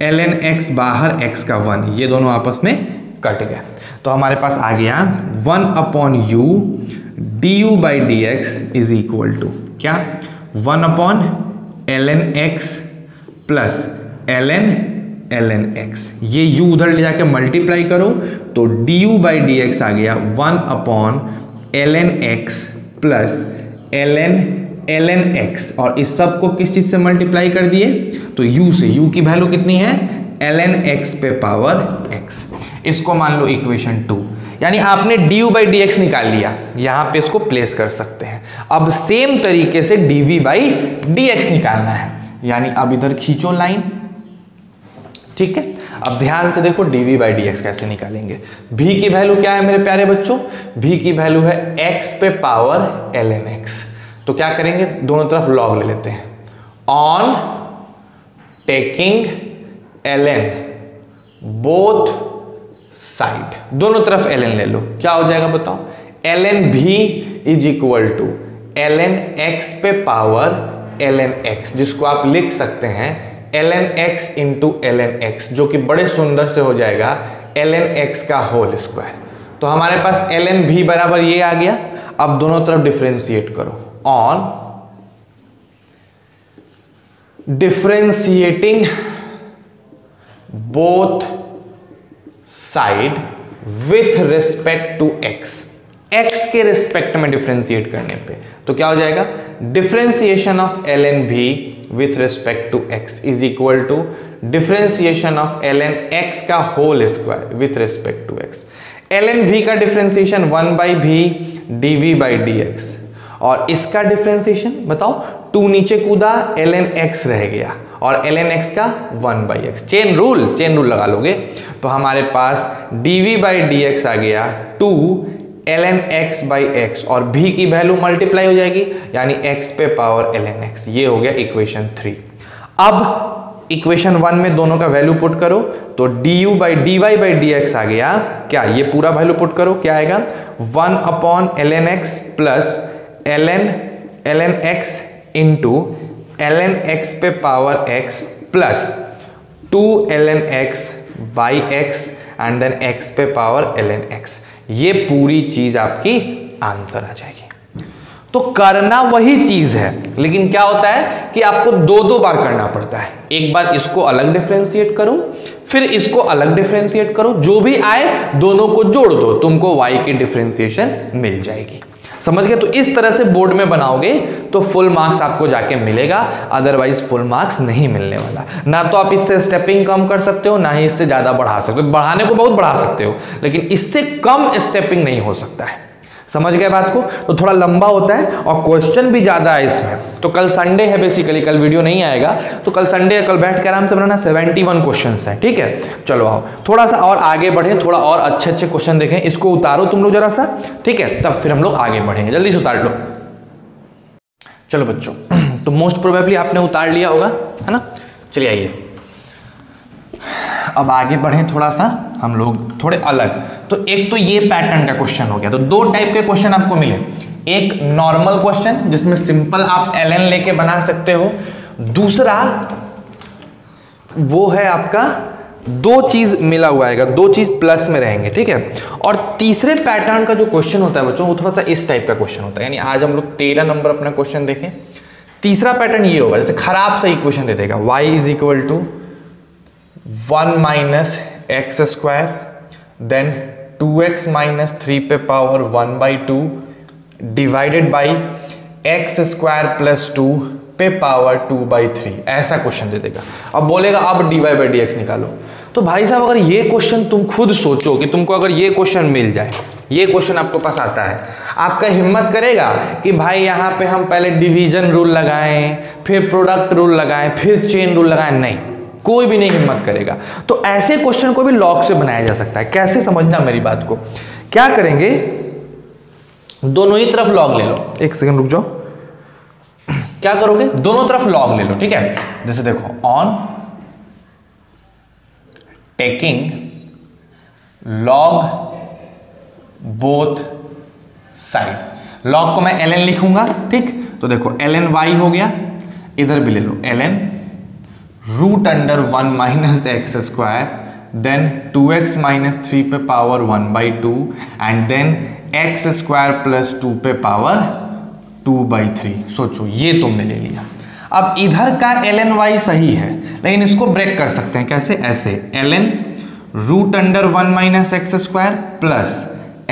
ln x बाहर x का 1, ये दोनों आपस में कट गया। तो हमारे पास आ गया 1/u du/dx is equal to क्या? 1/ln x plus ln x। ये u उधर ले जाके मल्टीप्लाई करो तो du/dx आ गया 1/ln x plus ln x, और इस सब को किस चीज से मल्टीप्लाई कर दिए? तो u से। u की वैल्यू कितनी है? ln x पे पावर x। इसको मान लो इक्वेशन 2, यानी आपने du/dx निकाल लिया, यहां पे इसको प्लेस कर सकते हैं। अब सेम तरीके से dv/dx निकालना है, यानी अब इधर खींचो लाइन, ठीक है। अब ध्यान से देखो dv/dx कैसे निकालेंगे। v की वैल्यू क्या है मेरे प्यारे बच्चों? v की वैल्यू है x पे पावर ln x। तो क्या करेंगे? दोनों तरफ log ले लेते हैं। On taking ln both side, दोनों तरफ ln ले लो, क्या हो जाएगा बताओ? ln v is equal to ln x पे पावर ln x, जिसको आप लिख सकते हैं ln x into ln x, जो कि बड़े सुंदर से हो जाएगा ln x का होल स्क्वायर। तो हमारे पास ln v बराबर ये आ गया। अब दोनों तरफ डिफरेंशिएट करो। On differentiating both side with respect to x, x के रिस्पेक्ट में डिफरेंशिएट करने पे तो क्या हो जाएगा? Differentiation of ln v with respect to x is equal to differentiation of ln x का whole square with respect to x। ln v का डिफरेंशिएशन 1/v dv/dx, और इसका डिफरेंशिएशन बताओ, 2 नीचे कूदा ln x रह गया, और ln x का 1/x। चेन रूल लगा लोगे तो हमारे पास dv/dx आ गया 2 ln x/x, और v की वैल्यू मल्टीप्लाई हो जाएगी, यानी x पे पावर ln x। ये हो गया इक्वेशन 3। अब इक्वेशन 1 में दोनों का वैल्यू पुट करो तो dy/dx आ गया क्या? ये पूरा वैल्यू पुट करो, क्या आएगा? 1/ln x plus ln x into ln x पे power x plus 2 ln x/x and then x पे पावर ln x। ये पूरी चीज आपकी आंसर आ जाएगी। तो करना वही चीज है, लेकिन क्या होता है कि आपको 2 बार करना पड़ता है। एक बार इसको अलग डिफरेंशिएट करो, फिर इसको अलग डिफरेंशिएट करो, जो भी आए दोनों को जोड़ दो, तुमको y की डिफरेंशिएशन मिल जाएगी। समझ गए? तो इस तरह से बोर्ड में बनाओगे तो फुल मार्क्स आपको जाके मिलेगा, अदरवाइज फुल मार्क्स नहीं मिलने वाला। ना तो आप इससे स्टेपिंग कम कर सकते हो, ना ही इससे ज्यादा बढ़ा सकते हो। बढ़ाने को बहुत बढ़ा सकते हो, लेकिन इससे कम स्टेपिंग नहीं हो सकता है। समझ गए बात को? तो थोड़ा लंबा होता है और क्वेश्चन भी ज्यादा है इसमें। तो कल संडे है, बेसिकली कल वीडियो नहीं आएगा, तो कल संडे है, कल बैठ के आराम से बनाना। 71 क्वेश्चन है, ठीक है। चलो आओ थोड़ा सा और आगे बढ़े, थोड़ा और अच्छे क्वेश्चन देखें। इसको उतारो तुम लोग जरा सा, ठीक है, तब फिर हम लोग आगे बढ़ेंगे। जल्दी से उतार लो। चलो बच्चों, तो मोस्ट प्रोबेबली आपने उतार लिया होगा, है ना। चलिए आइए अब आगे बढ़ें थोड़ा सा हम लोग थोड़े अलग। तो एक तो ये पैटर्न का क्वेश्चन हो गया। तो 2 टाइप के क्वेश्चन आपको मिले, एक नॉर्मल क्वेश्चन जिसमें सिंपल आप ln लेके बना सकते हो, दूसरा वो है आपका 2 चीज मिला हुआ आएगा, 2 चीज प्लस में रहेंगे, ठीक है। और तीसरे पैटर्न का जो क्वेश्चन होता है बच्चों, वो थोड़ा सा इस टाइप का क्वेश्चन होता है। यानी आज हम लोग 13 नंबर अपना क्वेश्चन देखें। तीसरा पैटर्न ये होगा, जैसे खराब सा इक्वेशन दे देगा, y is equal to 1 minus x square, then 2x minus 3 पे power 1/2 divided by x square plus 2 पे पावर 2/3, ऐसा क्वेश्चन दे देगा। अब बोलेगा अब dy/dx निकालो। तो भाई साहब अगर ये क्वेश्चन तुम खुद सोचो कि तुमको अगर ये क्वेश्चन मिल जाए, ये क्वेश्चन आपको पास आता है, आपका हिम्मत करेगा कि भाई यहाँ पे हम पहले डिवीजन रूल लगाएं, फिर प्रोडक्ट रूल लगाएं, फिर चेन रूल लगाएं? नहीं, कोई भी नहीं हिम्मत करेगा। तो ऐसे क्वेश्चन को भी लॉग से बनाया जा सकता है। कैसे, समझना मेरी बात को, क्या करेंगे, दोनों ही तरफ लॉग ले लो। एक सेकंड रुक जाओ। क्या करोगे, दोनों तरफ लॉग ले लो, ठीक है। जैसे देखो, on taking log both side, log को मैं ln लिखूंगा, ठीक। तो देखो ln y हो गया, इधर भी ले लो ln root under 1 minus x square, then 2x minus 3 पे power 1/2 and then x square plus 2 पे पावर 2/3। सोचो, ये तुमने ले लिया। अब इधर का ln y सही है, लेकिन इसको ब्रेक कर सकते हैं कैसे, ऐसे ln root under 1 minus x square plus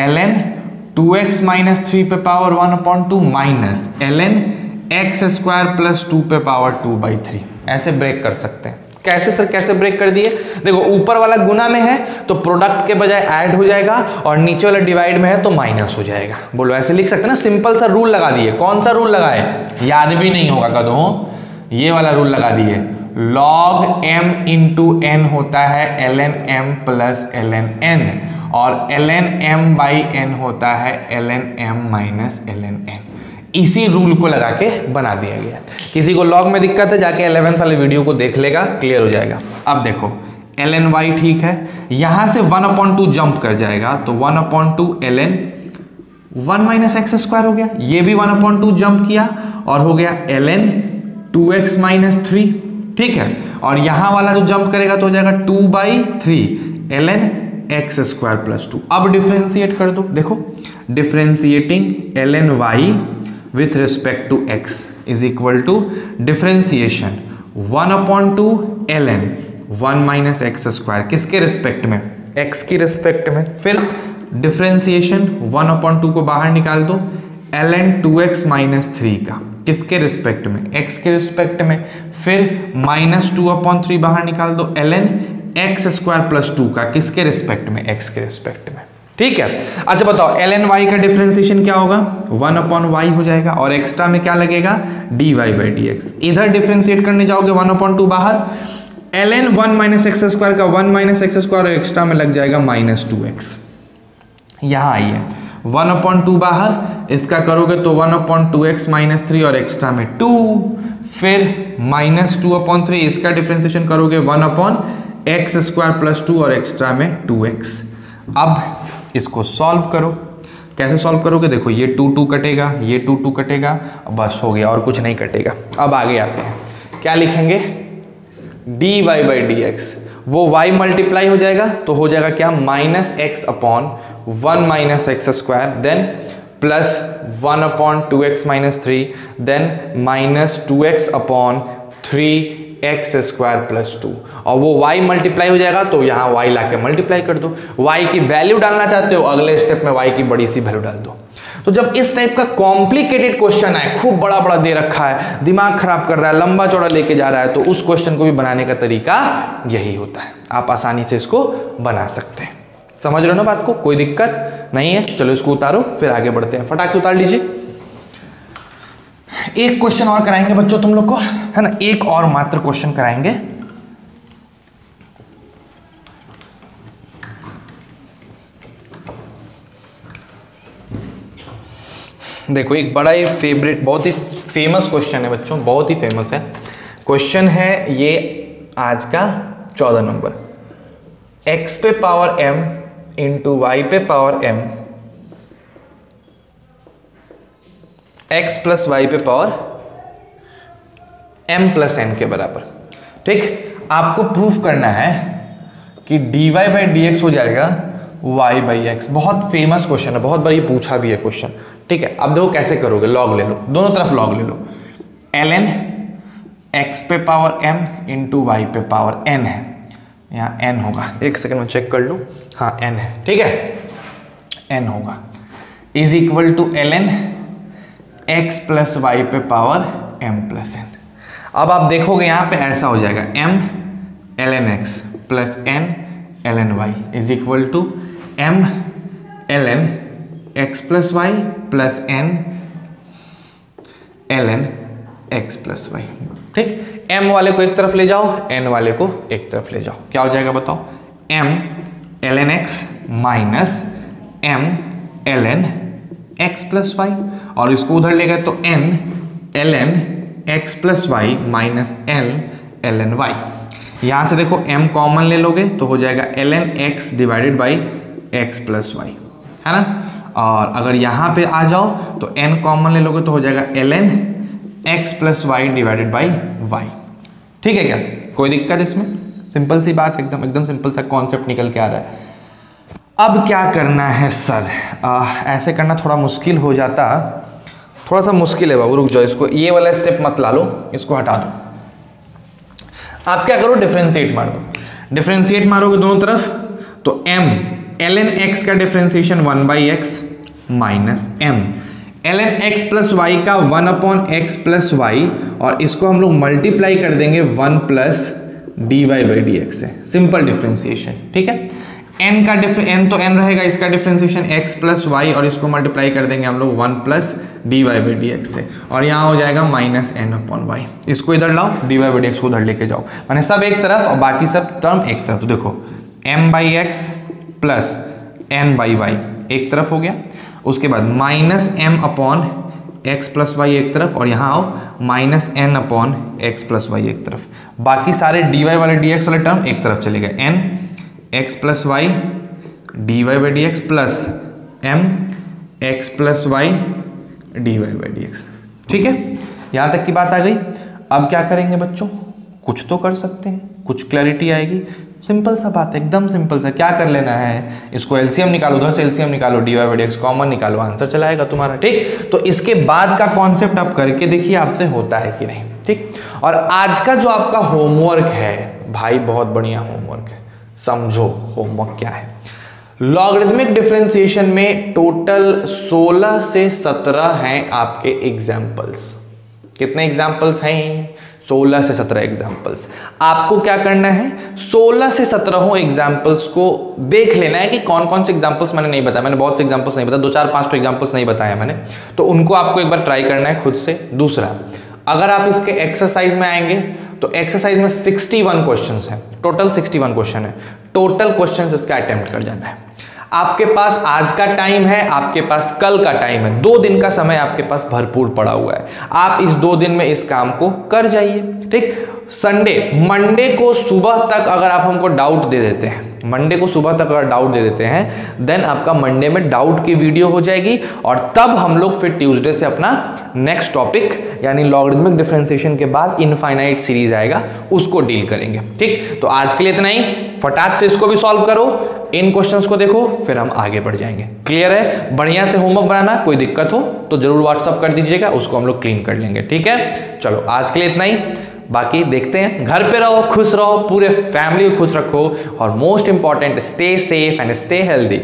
ln 2x minus 3 पे power 1/2 minus ln x square plus 2 पे पावर 2/3। ऐसे ब्रेक कर सकते हैं। कैसे सर, कैसे ब्रेक कर दिए, देखो ऊपर वाला गुना में है तो प्रोडक्ट के बजाय ऐड हो जाएगा, और नीचे वाला डिवाइड में है तो माइनस हो जाएगा। बोलो, ऐसे लिख सकते हैं ना, सिंपल सा रूल लगा दिए। कौन सा रूल लगाए, याद भी नहीं होगा कदों, ये वाला रूल लगा दिए, log m इंटू n होता है ln m plus ln n, और ln m बाई n होता है ln m minus ln n। इसी रूल को लगा के बना दिया गया। किसी को लॉग में दिक्कत है, जाके 11th वाले वीडियो को देख लेगा, क्लियर हो जाएगा। अब देखो ln y ठीक है, यहां से 1/2 जंप कर जाएगा, तो 1/2 ln 1 माइनस एक्स स्क्वायर हो गया, ये भी 1/2 जंप किया और हो गया ln 2x माइनस 3, ठीक है। और यहां वाला जो जंप करेगा तो हो जाएगा 2/3 ln एक्स स्क्वायर प्लस 2। अब डिफ्रेंशिएट कर दो, देखो differentiating ln y with respect to x is equal to differentiation 1/2 ln 1 minus x square, किसके रिस्पेक्ट में, x की रिस्पेक्ट में। फिर डिफ्रेंशिएशन 1/2 को बाहर निकाल दो ln 2x माइनस 3 का, किसके रिस्पेक्ट में, x के रिस्पेक्ट में। फिर माइनस 2/3 बाहर निकाल दो ln एक्स स्क्वायर प्लस 2 का, किसके रिस्पेक्ट में, x के रिस्पेक्ट में, ठीक है। अच्छा बताओ, ln y का डिफरेंशिएशन क्या होगा, 1/y हो जाएगा, और एक्स्ट्रा में क्या लगेगा, dy/dx। इधर डिफरेंशिएट करने जाओगे 1/2 बाहर, ln 1 माइनस एक्स स्क्वायर का 1 माइनस एक्स स्क्वायर, और एक्स्ट्रा में लग जाएगा माइनस 2x। यहाँ आइए, 1/2 बाहर, इसका करोगे तो 1/2x माइनस 3 और एक्स्ट्रा में 2, फिर माइनस 2/3, इसका डिफरेंशिएशन करोगे 1/x स्क्वायर प्लस 2 और एक्स्ट्रा में 2x। अब इसको सॉल्व करो। कैसे सॉल्व करोगे, देखो ये 2 कटेगा, ये 2 कटेगा, बस हो गया, और कुछ नहीं कटेगा। अब आगे आते हैं, क्या लिखेंगे, dy/dx, वो y मल्टीप्लाई हो जाएगा तो हो जाएगा क्या, minus x upon 1 minus x square, then plus 1/2x minus 3, then minus 2x upon 3x स्क्वायर प्लस 2, और वो y मल्टीप्लाई हो जाएगा तो यहाँ y ला के मल्टीप्लाई कर दो। y की वैल्यू डालना चाहते हो, अगले स्टेप में y की बड़ी सी वैल्यू डाल दो। तो जब इस टाइप का कॉम्प्लिकेटेड क्वेश्चन आए, खूब बड़ा बड़ा दे रखा है, दिमाग खराब कर रहा है, लंबा चौड़ा लेके जा रहा है, तो उस क्वेश्चन को भी बनाने का तरीका यही होता है। आप आसानी से इसको बना सकते हैं। समझ रहे हो ना बात को, कोई दिक्कत नहीं है। चलो इसको उतारो, फिर आगे बढ़ते हैं। फटाक से उतार लीजिए। एक क्वेश्चन और कराएंगे बच्चों तुम लोग को, है ना, एक और मात्र क्वेश्चन कराएंगे। देखो एक बड़ा ही फेवरेट, बहुत ही फेमस क्वेश्चन है बच्चों, बहुत ही फेमस है क्वेश्चन है ये आज का 14 नंबर। x पे पावर m इंटू वाई पे power m, x plus y पे पावर m प्लस n के बराबर। ठीक, आपको प्रूफ करना है कि dy/dx हो जाएगा y/x। बहुत फेमस क्वेश्चन है, बहुत बार पूछा भी है क्वेश्चन। ठीक है, अब देखो कैसे करोगे, लॉग ले लो, दोनों तरफ लॉग ले लो। ln x पे पावर m इंटू वाई पे पावर n है, यहाँ n होगा, एक सेकंड में चेक कर लूँ, हाँ n है, ठीक है, n होगा, is equal to ln x plus y पे पावर m प्लस n। अब आप देखोगे यहाँ पे ऐसा हो जाएगा, m ln x plus n ln y is equal to m ln x plus y plus n ln x plus y. ठीक, m वाले को एक तरफ ले जाओ, n वाले को एक तरफ ले जाओ, क्या हो जाएगा बताओ, m ln x minus m ln x plus y, और इसको उधर ले गए तो n ln x plus y minus l ln y। यहाँ से देखो m कॉमन ले लोगे तो हो जाएगा ln x divided by x plus y, है ना। और अगर यहाँ पे आ जाओ तो n कॉमन ले लोगे तो हो जाएगा ln x plus y divided by y। ठीक है क्या, कोई दिक्कत इसमें? सिंपल सी बात, एकदम सिंपल सा कॉन्सेप्ट निकल के आ रहा है। अब क्या करना है सर, ऐसे करना थोड़ा मुश्किल हो जाता, थोड़ा सा मुश्किल है बाबू, रुक जाओ, इसको ये वाला स्टेप मत ला लो, इसको हटा दो। आप क्या करो, डिफरेंशिएट मार दो। डिफरेंशिएट मारोगे दोनों तरफ तो m ln x का differentiation 1/x minus m ln x plus y का 1/x प्लस वाई, और इसको हम लोग मल्टीप्लाई कर देंगे 1 प्लस dy बाई dx से, सिंपल डिफरेंशिएशन। ठीक है, n का n तो n रहेगा, इसका डिफरेंशिएशन x प्लस वाई, और इसको मल्टीप्लाई कर देंगे हम लोग 1 प्लस dy बाई dx से, और यहाँ हो जाएगा माइनस n/y। इसको इधर लाओ, dy बाई dx को उधर लेके जाओ, माने सब एक तरफ और बाकी सब टर्म एक तरफ। तो देखो m/x प्लस n/y एक तरफ हो गया, उसके बाद माइनस m/x प्लस वाई एक तरफ, और यहाँ आओ माइनस n/x प्लस वाई एक तरफ। बाकी सारे dy वाले dx वाले टर्म एक तरफ चले गए, n x plus y dy by dx plus m x plus y dy by dx। ठीक है, यहाँ तक की बात आ गई। अब क्या करेंगे बच्चों, कुछ तो कर सकते हैं, कुछ क्लैरिटी आएगी। सिंपल सा बात है, एकदम सिंपल सा। क्या कर लेना है, इसको एलसीएम निकालो, उधर से एलसीएम निकालो, dy बाई dx कॉमन निकालो, आंसर चला आएगा तुम्हारा। ठीक, तो इसके बाद का कॉन्सेप्ट आप करके देखिए आपसे होता है कि नहीं। ठीक, और आज का जो आपका होमवर्क है भाई, बहुत बढ़िया होमवर्क है, समझो होमवर्क क्या है। लॉगरिथमिक डिफरेंशिएशन में टोटल 16 से 17 हैं आपके एग्जाम्पल्स। कितने एग्जाम्पल्स हैं? 16 से 17 एग्जाम्पल्स। आपको क्या करना है, 16 से 17 एग्जाम्पल्स को देख लेना है कि कौन कौन से एग्जाम्पल्स मैंने नहीं बताया। मैंने बहुत से एग्जाम्पल्स नहीं बताया, 2-4-5 एग्जाम्पल्स नहीं बताया मैंने, तो उनको आपको एक बार ट्राई करना है खुद से। दूसरा, अगर आप इसके एक्सरसाइज में आएंगे तो एक्सरसाइज में 61 क्वेश्चंस हैं, टोटल 61 क्वेश्चन है। टोटल क्वेश्चंस इसका अटेम्प्ट कर जाना है। आपके पास आज का टाइम है, आपके पास कल का टाइम है, 2 दिन का समय आपके पास भरपूर पड़ा हुआ है। आप इस 2 दिन में इस काम को कर जाइए। ठीक, मंडे को सुबह तक अगर आप हमको डाउट दे देते हैं, मंडे को सुबह तक अगर डाउट दे देते हैं, देन आपका मंडे में डाउट की वीडियो हो जाएगी, और तब हम लोग फिर ट्यूसडे से अपना नेक्स्ट टॉपिक यानी लॉगरिथमिक डिफरेंशिएशन के बाद इनफाइनाइट सीरीज आएगा, उसको डील करेंगे। ठीक, तो आज के लिए इतना ही। फटाक से इसको भी सॉल्व करो, इन क्वेश्चंस को देखो, फिर हम आगे बढ़ जाएंगे। क्लियर है? बढ़िया से होमवर्क बनाना, कोई दिक्कत हो तो जरूर व्हाट्सअप कर दीजिएगा, उसको हम लोग क्लीन कर लेंगे। ठीक है, चलो आज के लिए इतना ही, बाकी देखते हैं। घर पे रहो, खुश रहो, पूरे फैमिली को खुश रखो, और most important, stay safe and stay healthy.